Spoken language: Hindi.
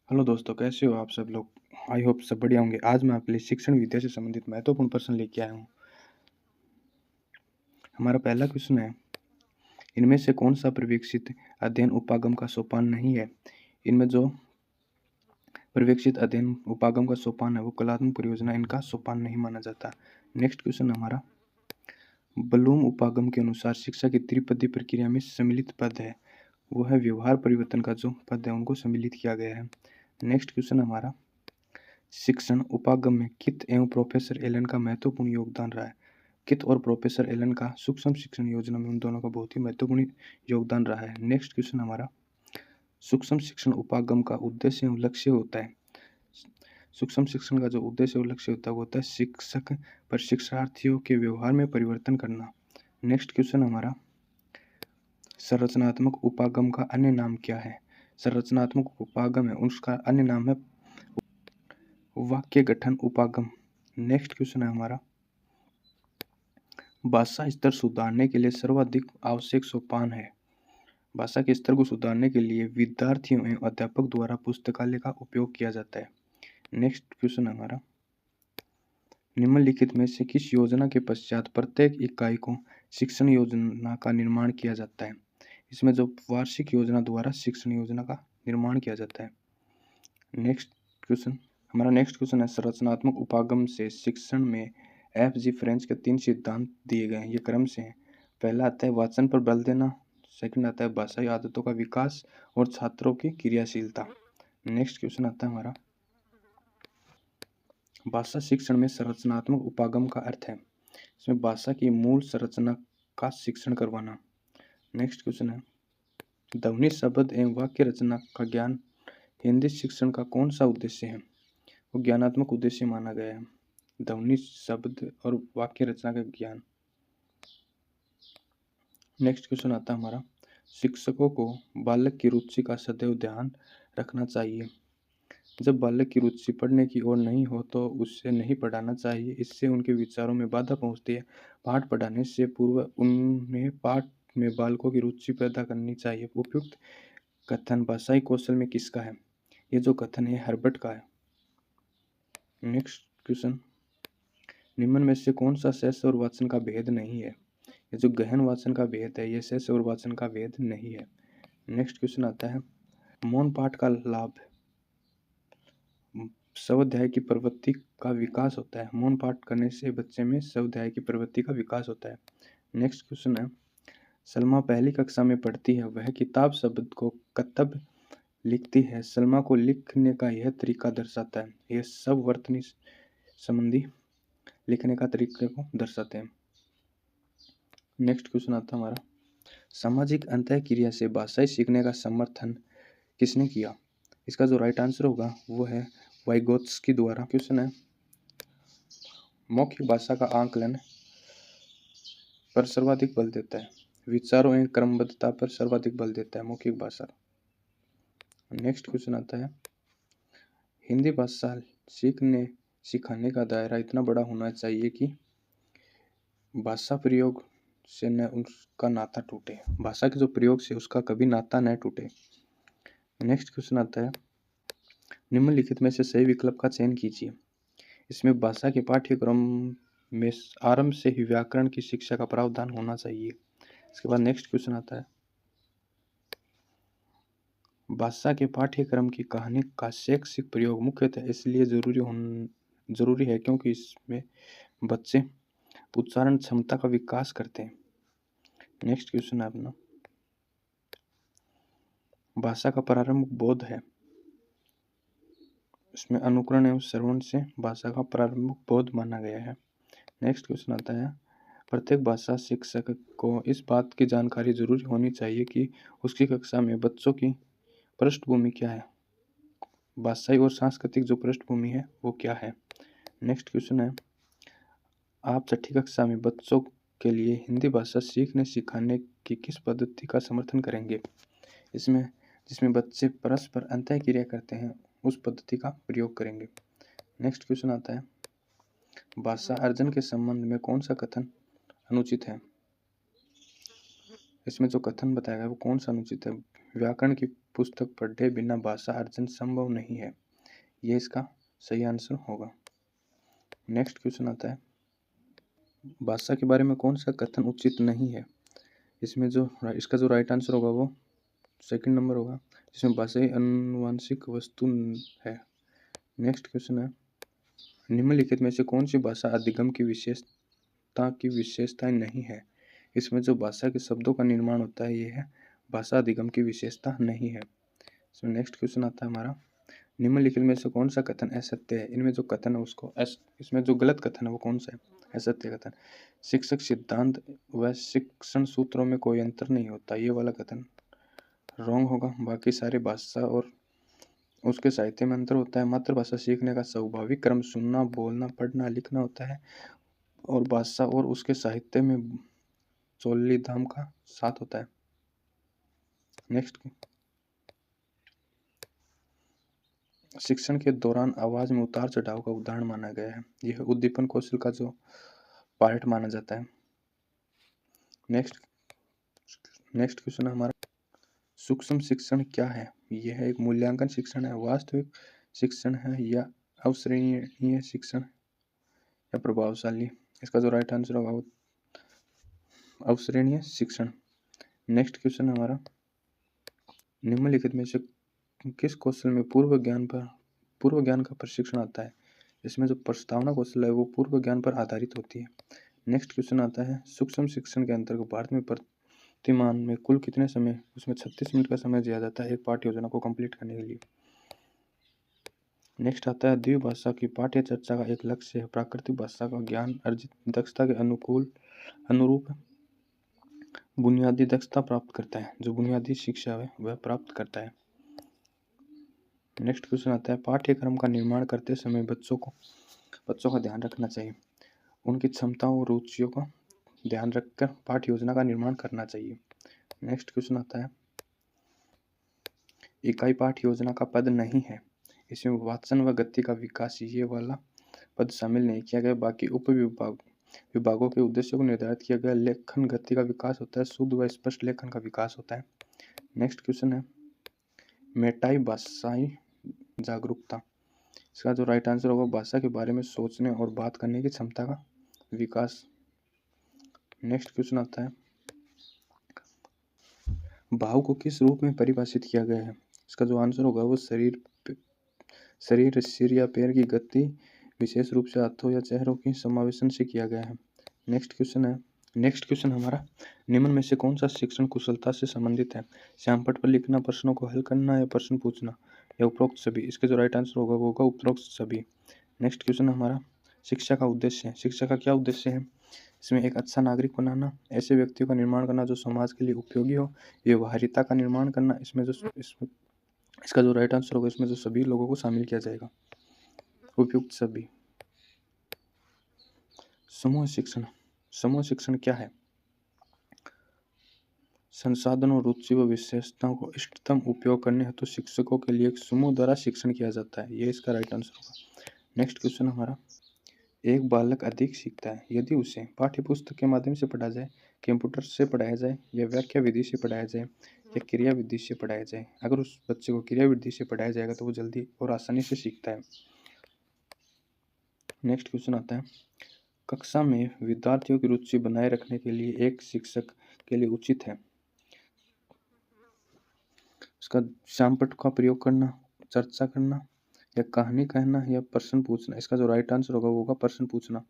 हेलो दोस्तों, कैसे हो आप सब लोग। आई होप सब बढ़िया होंगे। आज मैं आपके लिए शिक्षण विद्या से संबंधित महत्वपूर्ण प्रश्न लेके आया हूँ। हमारा पहला क्वेश्चन है, इनमें से कौन सा पर्यवेक्षित अध्ययन उपागम का सोपान नहीं है। इनमें जो पर्यवेक्षित अध्ययन उपागम का सोपान है वो कलात्मक परियोजना इनका सोपान नहीं माना जाता। नेक्स्ट क्वेश्चन हमारा, ब्लूम उपागम के अनुसार शिक्षा की त्रिपदी प्रक्रिया में सम्मिलित पद है, वो है व्यवहार परिवर्तन का जो पद है उनको सम्मिलित किया गया है। नेक्स्ट क्वेश्चन हमारा, शिक्षण उपागम में कित एवं प्रोफेसर एलन का महत्वपूर्ण योगदान रहा है। कित और प्रोफेसर एलन का सूक्ष्म शिक्षण योजना में उन दोनों का बहुत ही महत्वपूर्ण योगदान रहा है। नेक्स्ट क्वेश्चन हमारा, सूक्ष्म शिक्षण उपागम का उद्देश्य एवं लक्ष्य होता है। सूक्ष्म शिक्षण का जो उद्देश्य और लक्ष्य होता है वो होता है शिक्षक पर शिक्षार्थियों के व्यवहार में परिवर्तन करना। नेक्स्ट क्वेश्चन हमारा, संरचनात्मक उपागम का अन्य नाम क्या है। संरचनात्मक उपागम है उसका अन्य नाम है वाक्य गठन उपागम। नेक्स्ट क्वेश्चन है हमारा, भाषा स्तर सुधारने के लिए सर्वाधिक आवश्यक सोपान है। भाषा के स्तर को सुधारने के लिए विद्यार्थियों एवं अध्यापक द्वारा पुस्तकालय का उपयोग किया जाता है। नेक्स्ट क्वेश्चन हमारा, निम्नलिखित में से किस योजना के पश्चात प्रत्येक इकाई को शिक्षण योजना का निर्माण किया जाता है। इसमें जो वार्षिक योजना द्वारा शिक्षण योजना का निर्माण किया जाता है। नेक्स्ट क्वेश्चन हमारा नेक्स्ट क्वेश्चन है, संरचनात्मक उपागम से शिक्षण में FG फ्रेंच के 3 सिद्धांत दिए गए हैं। ये क्रम से हैं। पहला आता है वाचन पर बल देना, सेकंड आता है भाषाई आदतों का विकास और छात्रों की क्रियाशीलता। नेक्स्ट क्वेश्चन आता है हमारा, भाषा शिक्षण में संरचनात्मक उपागम का अर्थ है। इसमें भाषा की मूल संरचना का शिक्षण करवाना। नेक्स्ट क्वेश्चन है, ध्वनि शब्द एवं वाक्य रचना का ज्ञान हिंदी शिक्षण का कौन सा उद्देश्य है। वो ज्ञानात्मक उद्देश्य माना गया है, ध्वनि शब्द और वाक्य रचना का ज्ञान। नेक्स्ट क्वेश्चन आता है हमारा, शिक्षकों को बालक की रुचि का सदैव ध्यान रखना चाहिए। जब बालक की रुचि पढ़ने की ओर नहीं हो तो उससे नहीं पढ़ाना चाहिए, इससे उनके विचारों में बाधा पहुंचती है। पाठ पढ़ाने से पूर्व उन्हें पाठ में बालकों की रुचि पैदा करनी चाहिए। उपयुक्त कथन भाषाई कौशल में किसका है। ये जो कथन है हर्बर्ट का है। नेक्स्ट क्वेश्चन, निम्न में से कौन सा सहस्य और वाचन का भेद नहीं है। ये जो गहन वाचन का भेद है ये सहस्य और वाचन का भेद नहीं है। नेक्स्ट क्वेश्चन आता है, मौन पाठ का लाभ। स्वाध्याय की प्रवृत्ति का विकास होता है। मौन पाठ करने से बच्चे में स्वाध्याय की प्रवृत्ति का विकास होता है। नेक्स्ट क्वेश्चन है, सलमा पहली कक्षा में पढ़ती है, वह किताब शब्द को कतब लिखती है। सलमा को लिखने का यह तरीका दर्शाता है। यह सब वर्तनी संबंधी लिखने का तरीके को दर्शाते हैं। नेक्स्ट क्वेश्चन आता है हमारा, सामाजिक अंतःक्रिया से भाषाई सीखने का समर्थन किसने किया। इसका जो राइट आंसर होगा वो है वाइगोत्स्की द्वारा। क्वेश्चन है, मौखिक भाषा का आकलन पर सर्वाधिक बल देता है। विचारों एवं क्रमबद्धता पर सर्वाधिक बल देता है मौखिक भाषा। नेक्स्ट क्वेश्चन आता है, हिंदी भाषा सिखाने का दायरा इतना बड़ा होना चाहिए कि भाषा प्रयोग से न उसका नाता टूटे। भाषा के जो प्रयोग से उसका कभी नाता न टूटे। नेक्स्ट क्वेश्चन आता है, निम्नलिखित में से सही विकल्प का चयन कीजिए। इसमें भाषा के पाठ्यक्रम में आरंभ से ही व्याकरण की शिक्षा का प्रावधान होना चाहिए। इसके बाद नेक्स्ट क्वेश्चन आता है, भाषा के पाठ्यक्रम की कहानी का शैक्षिक प्रयोग मुख्यतः इसलिए जरूरी है क्योंकि इसमें बच्चे उच्चारण क्षमता का विकास करते हैं। नेक्स्ट क्वेश्चन है अपना, भाषा का प्रारंभ बोध है। इसमें अनुकरण एवं श्रवण से भाषा का प्रारंभ बोध माना गया है। नेक्स्ट क्वेश्चन आता है, प्रत्येक भाषा शिक्षक को इस बात की जानकारी जरूर होनी चाहिए कि उसकी कक्षा में बच्चों की पृष्ठभूमि क्या है। भाषाई और सांस्कृतिक जो पृष्ठभूमि है वो क्या है। नेक्स्ट क्वेश्चन है, आप छठी कक्षा में बच्चों के लिए हिंदी भाषा सीखने सिखाने की किस पद्धति का समर्थन करेंगे। इसमें जिसमें बच्चे परस्पर अंतःक्रिया करते हैं उस पद्धति का प्रयोग करेंगे। नेक्स्ट क्वेश्चन आता है, भाषा अर्जन के संबंध में कौन सा कथन अनुचित है। इसमें जो कथन बताया गया वो कौन सा अनुचित है। व्याकरण की पुस्तक पढ़े बिना भाषा अर्जन संभव नहीं है। ये इसका सही आंसर होगा। नेक्स्ट क्वेश्चन आता है, भाषा के बारे में कौन सा कथन उचित नहीं है। इसमें जो इसका जो राइट आंसर होगा वो सेकंड नंबर होगा, जिसमें भाषा ही अनुवांशिक वस्तु है। नेक्स्ट क्वेश्चन है, निम्नलिखित में से कौन सी भाषा अधिगम की विशेषताएं नहीं है। इसमें जो भाषा के शब्दों का निर्माण होता है ये है भाषा अधिगम की विशेषता नहीं है। इसमें नेक्स्ट क्वेश्चन आता है हमारा, निम्नलिखित में से कौन सा कथन असत्य है। इनमें जो कथन है उसको इसमें जो गलत कथन है वो कौन सा है, असत्य कथन। शिक्षक सिद्धांत व शिक्षण सूत्रों में कोई अंतर नहीं होता, ये वाला कथन रॉन्ग होगा। बाकी सारे भाषा और उसके साहित्य में अंतर होता है। मातृभाषा सीखने का स्वाभाविक क्रम सुनना, बोलना, पढ़ना, लिखना होता है और भाषा और उसके साहित्य में चोली धाम का साथ होता है। नेक्स्ट, शिक्षण के दौरान आवाज में उतार चढ़ाव का उदाहरण माना गया है। यह उद्दीपन कौशल का जो पार्ट माना जाता है। नेक्स्ट क्वेश्चन है हमारा, सूक्ष्म शिक्षण क्या है। यह एक मूल्यांकन शिक्षण है, वास्तविक शिक्षण है या अवसरणीय शिक्षण या प्रभावशाली। इसका जो राइट आंसर होगा वो अवसरणीय शिक्षण। नेक्स्ट क्वेश्चन हमारा, निम्नलिखित में से किस कौशल में पूर्व ज्ञान का प्रशिक्षण आता है। इसमें जो प्रस्तावना कौशल है वो पूर्व ज्ञान पर आधारित होती है। नेक्स्ट क्वेश्चन आता है, सूक्ष्म शिक्षण के अंतर्गत भारत में प्रतिमान में कुल कितने समय, उसमें 36 मिनट का समय दिया जाता है एक पाठ्य योजना को कंप्लीट करने के लिए। नेक्स्ट आता है, द्विभाषा की पाठ्य चर्चा का एक लक्ष्य है प्राकृतिक भाषा का ज्ञान अर्जित दक्षता के अनुरूप बुनियादी दक्षता प्राप्त करता है, जो बुनियादी शिक्षा है वह प्राप्त करता है। नेक्स्ट क्वेश्चन आता है, पाठ्यक्रम का निर्माण करते समय बच्चों का ध्यान रखना चाहिए। उनकी क्षमताओं और रुचियों का ध्यान रखकर पाठ्य योजना का निर्माण करना चाहिए। नेक्स्ट क्वेश्चन आता है, इकाई पाठ्य योजना का पद नहीं है। इसमें वाचन व गति का विकास ये वाला पद शामिल नहीं किया गया। बाकी उप विभागों के उद्देश्यों को निर्धारित किया गया। लेखन गति का विकास होता है, शुद्ध व स्पष्ट लेखन का विकास होता है। नेक्स्ट क्वेश्चन है, मेटाई भाषाई जागरूकता। इसका जो राइट आंसर होगा भाषा के बारे में सोचने और बात करने की क्षमता का विकास। नेक्स्ट क्वेश्चन आता है, भाव को किस रूप में परिभाषित किया गया है। इसका जो आंसर होगा वो शरीर, सिर या पैर की गति, विशेष रूप से हाथों या चेहरों की समावेशन से किया गया है। नेक्स्ट क्वेश्चन हमारा, निम्न में से कौन सा शिक्षण कुशलता से संबंधित है। श्यामपट्ट पर लिखना, प्रश्नों को हल करना या प्रश्न पूछना या उपरोक्त सभी। इसके जो राइट आंसर होगा वो होगा उपरोक्त सभी। नेक्स्ट क्वेश्चन हमारा, शिक्षा का उद्देश्य है। शिक्षा का क्या उद्देश्य है। इसमें एक अच्छा नागरिक बनाना, ऐसे व्यक्तियों का निर्माण करना जो समाज के लिए उपयोगी हो, व्यवहारिता का निर्माण करना। इसका जो राइट आंसर होगा इसमें जो सभी लोगों को शामिल किया जाएगा, उपयुक्त सभी। समूह शिक्षण क्या है। संसाधनों, रुचि व विशेषताओं को इष्टतम उपयोग करने हेतु शिक्षकों के लिए एक समूह द्वारा शिक्षण किया जाता है। ये इसका राइट आंसर होगा। नेक्स्ट क्वेश्चन हमारा, एक बालक अधिक सीखता है यदि उसे पाठ्य पुस्तक के माध्यम से पढ़ा जाए, कंप्यूटर से पढ़ाया जाए या व्याख्या विधि से पढ़ाया जाए या क्रिया विधि से पढ़ाया जाए। अगर उस बच्चे को क्रिया विधि से पढ़ाया जाएगा तो वो जल्दी और आसानी से सीखता है। नेक्स्ट क्वेश्चन आता है, कक्षा में विद्यार्थियों की रुचि बनाए रखने के लिए एक शिक्षक के लिए उचित है। इसका श्यामपट्ट का प्रयोग करना, चर्चा करना या कहानी कहना या प्रश्न पूछना। इसका जो राइट आंसर होगा वो होगा प्रश्न पूछना।